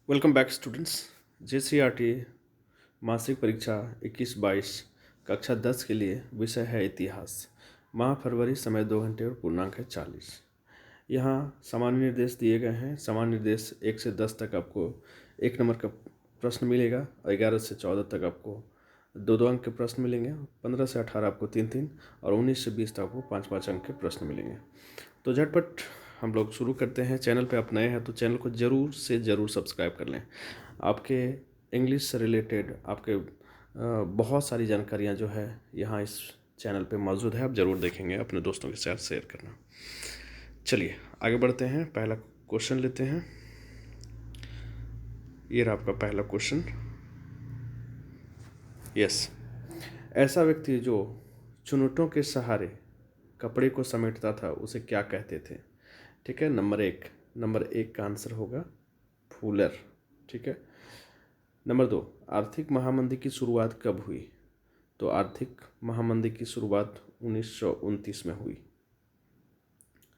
Welcome back students. JCRT मासिक परीक्षा 21-22 कक्षा 10 के लिए विषय है इतिहास। माह फरवरी, समय 2 घंटे और पूर्णांक है 40। यहाँ सामान्य निर्देश दिए गए हैं। सामान्य निर्देश 1 से 10 तक आपको 1 नंबर का प्रश्न मिलेगा और 11 से 14 तक आपको 2-2 अंक के प्रश्न मिलेंगे। 15 से 18 आपको 3-3 और 19 से 20 तक आपको 5-5 अंक के प्रश्न मिलेंगे। तो झटपट हम लोग शुरू करते हैं। चैनल पे आप नए हैं तो चैनल को ज़रूर से ज़रूर सब्सक्राइब कर लें। आपके इंग्लिश से रिलेटेड आपके बहुत सारी जानकारियाँ जो है यहाँ इस चैनल पे मौजूद है। आप ज़रूर देखेंगे, अपने दोस्तों के साथ शेयर करना। चलिए आगे बढ़ते हैं, पहला क्वेश्चन लेते हैं। ये रहा आपका पहला क्वेश्चन। यस, ऐसा व्यक्ति जो चुनटों के सहारे कपड़े को समेटता था उसे क्या कहते थे? ठीक है, नंबर एक का आंसर होगा फूलर। ठीक है। नंबर 2, आर्थिक महामंदी की शुरुआत कब हुई? तो आर्थिक महामंदी की शुरुआत 1929 में हुई।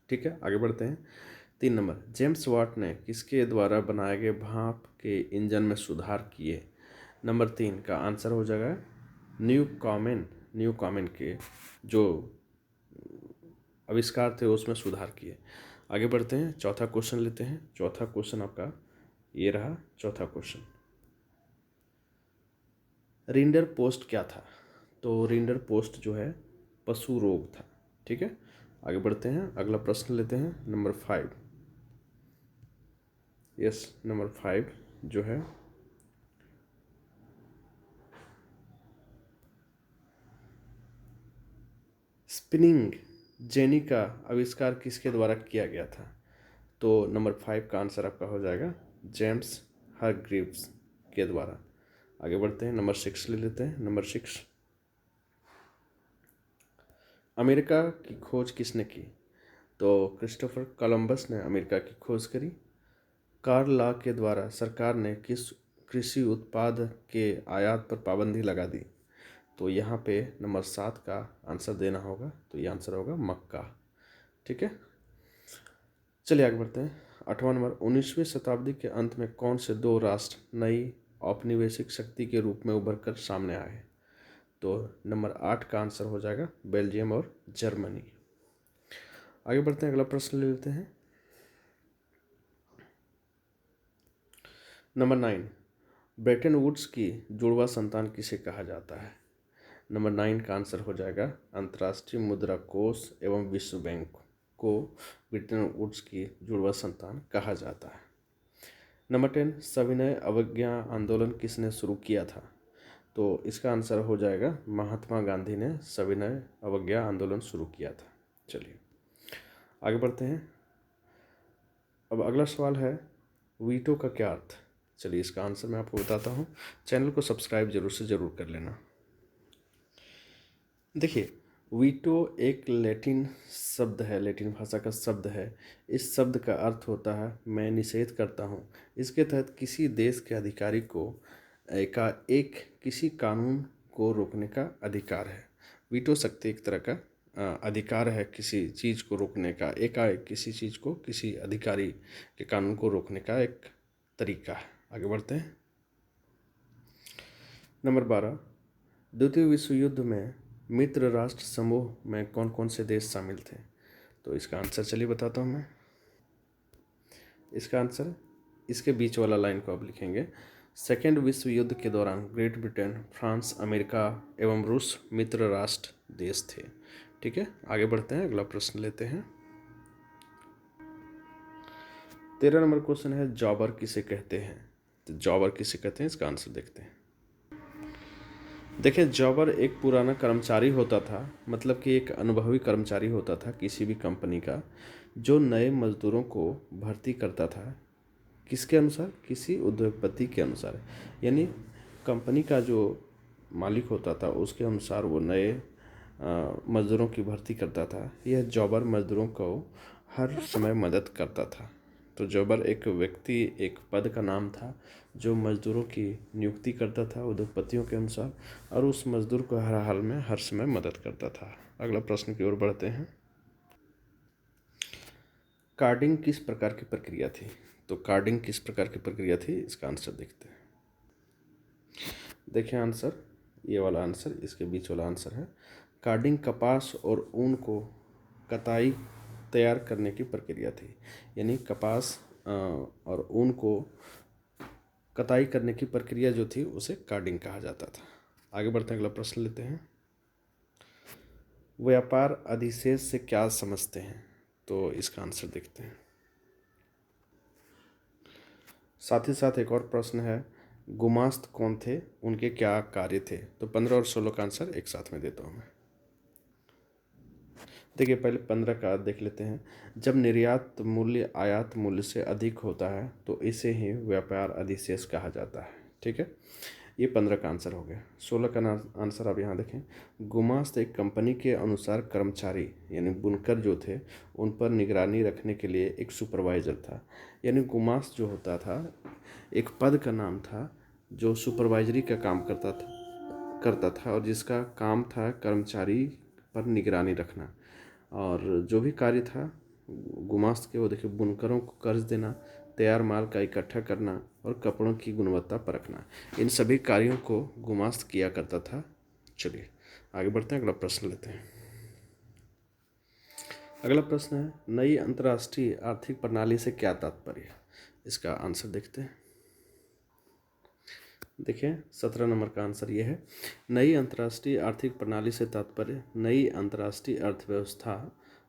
ठीक है, आगे बढ़ते हैं। 3 नंबर, जेम्स वाट ने किसके द्वारा बनाए गए भाप के इंजन में सुधार किए? नंबर 3 का आंसर हो जाएगा न्यू कॉमेन के जो आविष्कार थे उसमें सुधार किए। आगे बढ़ते हैं, चौथा क्वेश्चन लेते हैं। चौथा क्वेश्चन आपका ये रहा। चौथा क्वेश्चन, रिंडर पोस्ट क्या था? तो रिंडर पोस्ट जो है पशु रोग था। ठीक है, आगे बढ़ते हैं, अगला प्रश्न लेते हैं। नंबर 5। यस, नंबर 5 जो है स्पिनिंग जेनी का आविष्कार किसके द्वारा किया गया था? तो नंबर 5 का आंसर आपका हो जाएगा जेम्स हरग्रीव्स के द्वारा। आगे बढ़ते हैं, नंबर 6 ले लेते हैं। नंबर 6, अमेरिका की खोज किसने की? तो क्रिस्टोफर कोलंबस ने अमेरिका की खोज करी। कार्ल ला के द्वारा सरकार ने किस कृषि उत्पाद के आयात पर पाबंदी लगा दी? तो यहाँ पे नंबर 7 का आंसर देना होगा। तो ये आंसर होगा मक्का। ठीक है, चलिए आगे बढ़ते हैं। 8वां नंबर, 19वीं शताब्दी के अंत में कौन से 2 राष्ट्र नई औपनिवेशिक शक्ति के रूप में उभर कर सामने आए? तो नंबर 8 का आंसर हो जाएगा बेल्जियम और जर्मनी। आगे बढ़ते हैं, अगला प्रश्न ले लेते हैं। नंबर 9, ब्रेटन वुड्स की जुड़वा संतान किसे कहा जाता है? नंबर 9 का आंसर हो जाएगा अंतर्राष्ट्रीय मुद्रा कोष एवं विश्व बैंक को ब्रेटन वुड्स की जुड़वा संतान कहा जाता है। नंबर 10, सविनय अवज्ञा आंदोलन किसने शुरू किया था? तो इसका आंसर हो जाएगा महात्मा गांधी ने सविनय अवज्ञा आंदोलन शुरू किया था। चलिए आगे बढ़ते हैं। अब अगला सवाल है, वीटो का क्या अर्थ? चलिए इसका आंसर मैं आपको बताता हूँ। चैनल को सब्सक्राइब जरूर से ज़रूर कर लेना। देखिए, वीटो एक लैटिन शब्द है, लैटिन भाषा का शब्द है। इस शब्द का अर्थ होता है मैं निषेध करता हूँ। इसके तहत किसी देश के अधिकारी को एक किसी कानून को रोकने का अधिकार है। वीटो शक्ति एक तरह का अधिकार है किसी चीज़ को रोकने का। एकाएक किसी चीज़ को, किसी अधिकारी के कानून को रोकने का एक तरीका है। आगे बढ़ते हैं। नंबर 12, द्वितीय विश्व युद्ध में मित्र राष्ट्र समूह में कौन कौन से देश शामिल थे? तो इसका आंसर चलिए बताता हूँ मैं। इसका आंसर इसके बीच वाला लाइन को आप लिखेंगे। सेकेंड विश्व युद्ध के दौरान ग्रेट ब्रिटेन, फ्रांस, अमेरिका एवं रूस मित्र राष्ट्र देश थे। ठीक है, आगे बढ़ते हैं, अगला प्रश्न लेते हैं। 13 नंबर क्वेश्चन है, जॉबर किसे कहते हैं? तो जॉबर किसे कहते हैं, इसका आंसर देखते हैं। देखिए, जॉबर एक पुराना कर्मचारी होता था, मतलब कि एक अनुभवी कर्मचारी होता था किसी भी कंपनी का, जो नए मजदूरों को भर्ती करता था। किसके अनुसार? किसी उद्योगपति के अनुसार। यानी कंपनी का जो मालिक होता था उसके अनुसार वो नए मजदूरों की भर्ती करता था। यह जॉबर मजदूरों को हर समय मदद करता था। तो जॉबर एक व्यक्ति, एक पद का नाम था जो मजदूरों की नियुक्ति करता था उद्योगपतियों के अनुसार, और उस मजदूर को हर हाल में, हर समय मदद करता था। अगला प्रश्न की ओर बढ़ते हैं। कार्डिंग किस प्रकार की प्रक्रिया थी? तो कार्डिंग किस प्रकार की प्रक्रिया थी, इसका आंसर देखते हैं। देखिए आंसर, ये वाला आंसर, इसके बीच वाला आंसर है कार्डिंग कपास और ऊन को कताई तैयार करने की प्रक्रिया थी। यानी कपास और ऊन को कताई करने की प्रक्रिया जो थी उसे कार्डिंग कहा जाता था। आगे बढ़ते हैं, अगला प्रश्न लेते हैं। व्यापार अधिशेष से क्या समझते हैं, तो इसका आंसर देखते हैं। साथ ही साथ एक और प्रश्न है, गुमास्त कौन थे, उनके क्या कार्य थे। तो 15 और 16 का आंसर एक साथ में देता हूँ मैं। देखिए पहले 15 का देख लेते हैं। जब निर्यात मूल्य आयात मूल्य से अधिक होता है तो इसे ही व्यापार अधिशेष कहा जाता है। ठीक है, ये 15 का आंसर हो गया। 16 का आंसर आप यहाँ देखें, गुमास्त एक कंपनी के अनुसार कर्मचारी यानी बुनकर जो थे उन पर निगरानी रखने के लिए एक सुपरवाइज़र था। यानी गुमास्त जो होता था एक पद का नाम था जो सुपरवाइजरी का काम करता था और जिसका काम था कर्मचारी पर निगरानी रखना। और जो भी कार्य था गुमास्त के, वो देखिए बुनकरों को कर्ज देना, तैयार माल का इकट्ठा करना और कपड़ों की गुणवत्ता परखना, इन सभी कार्यों को गुमास्त किया करता था। चलिए आगे बढ़ते हैं, अगला प्रश्न लेते हैं। अगला प्रश्न है, नई अंतर्राष्ट्रीय आर्थिक प्रणाली से क्या तात्पर्य है, इसका आंसर देखते हैं। देखिए 17 नंबर का आंसर ये है, नई अंतर्राष्ट्रीय आर्थिक प्रणाली से तात्पर्य नई अंतर्राष्ट्रीय अर्थव्यवस्था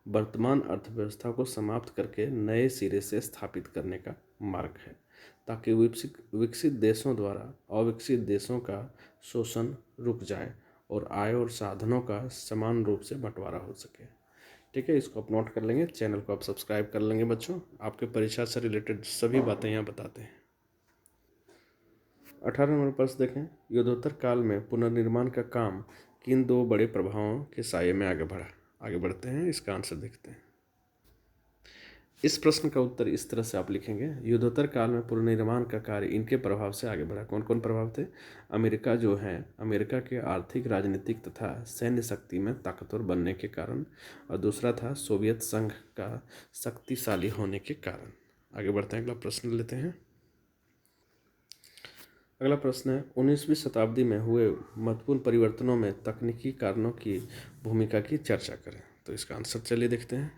वर्तमान अर्थव्यवस्था को समाप्त करके नए सिरे से स्थापित करने का मार्ग है, ताकि विकसित देशों द्वारा अविकसित देशों का शोषण रुक जाए और आय और साधनों का समान रूप से बंटवारा हो सके। ठीक है, इसको आप नोट कर लेंगे, चैनल को आप सब्सक्राइब कर लेंगे बच्चों, आपके परीक्षा से रिलेटेड सभी बातें यहाँ बताते हैं। 18 नंबर प्रश्न देखें, युद्धोत्तर काल में पुनर्निर्माण का काम किन दो बड़े प्रभावों के साये में आगे बढ़ा। आगे बढ़ते हैं, इसका आंसर देखते हैं। इस प्रश्न का उत्तर इस तरह से आप लिखेंगे, युद्धोत्तर काल में पुनर्निर्माण का कार्य इनके प्रभाव से आगे बढ़ा। कौन कौन प्रभाव थे? अमेरिका जो है, अमेरिका के आर्थिक राजनीतिक तथा सैन्य शक्ति में ताकतवर बनने के कारण, और दूसरा था सोवियत संघ का शक्तिशाली होने के कारण। आगे बढ़ते हैं, अगला प्रश्न लेते हैं। अगला प्रश्न है, 19वीं शताब्दी में हुए महत्वपूर्ण परिवर्तनों में तकनीकी कारणों की भूमिका की चर्चा करें। तो इसका आंसर चलिए देखते हैं।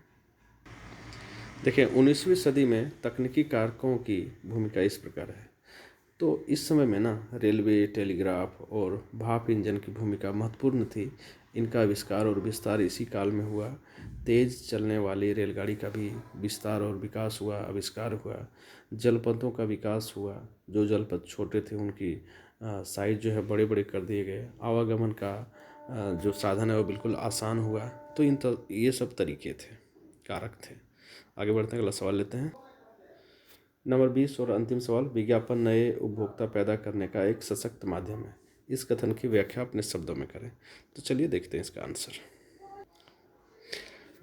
देखिए 19वीं सदी में तकनीकी कारकों की भूमिका इस प्रकार है। तो इस समय में ना रेलवे, टेलीग्राफ और भाप इंजन की भूमिका महत्वपूर्ण थी। इनका आविष्कार और विस्तार इसी काल में हुआ। तेज चलने वाली रेलगाड़ी का भी विस्तार और विकास हुआ, आविष्कार हुआ। जलपथों का विकास हुआ, जो जलपथ छोटे थे उनकी साइज जो है बड़े बड़े कर दिए गए। आवागमन का जो साधन है वो बिल्कुल आसान हुआ। तो ये सब तरीके थे, कारक थे। आगे बढ़ते हैं, अगला सवाल लेते हैं। नंबर 20 और अंतिम सवाल, विज्ञापन नए उपभोक्ता पैदा करने का एक सशक्त माध्यम है। इस कथन की व्याख्या अपने शब्दों में करें। तो चलिए देखते हैं इसका आंसर।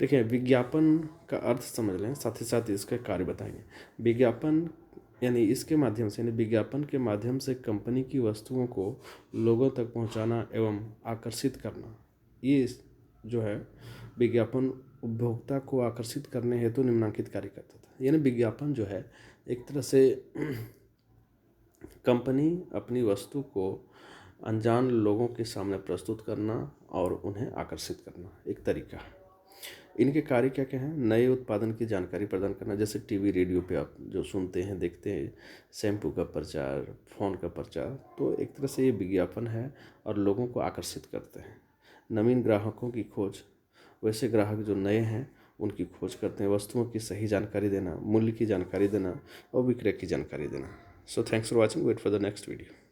देखिए विज्ञापन का अर्थ समझ लें, साथ ही साथ इसका कार्य बताएंगे। विज्ञापन यानी इसके माध्यम से, यानी विज्ञापन के माध्यम से कंपनी की वस्तुओं को लोगों तक पहुंचाना एवं आकर्षित करना। ये जो है विज्ञापन उपभोक्ता को आकर्षित करने हेतु निम्नलिखित कार्य करता था। यानी विज्ञापन जो है एक तरह से कंपनी अपनी वस्तु को अनजान लोगों के सामने प्रस्तुत करना और उन्हें आकर्षित करना एक तरीका है। इनके कार्य क्या क्या हैं? नए उत्पादन की जानकारी प्रदान करना, जैसे टीवी रेडियो पे आप जो सुनते हैं देखते हैं, शैम्पू का प्रचार, फ़ोन का प्रचार, तो एक तरह से ये विज्ञापन है और लोगों को आकर्षित करते हैं। नवीन ग्राहकों की खोज, वैसे ग्राहक जो नए हैं उनकी खोज करते हैं। वस्तुओं की सही जानकारी देना, मूल्य की जानकारी देना और विक्रय की जानकारी देना। So thanks for watching, wait for the next video.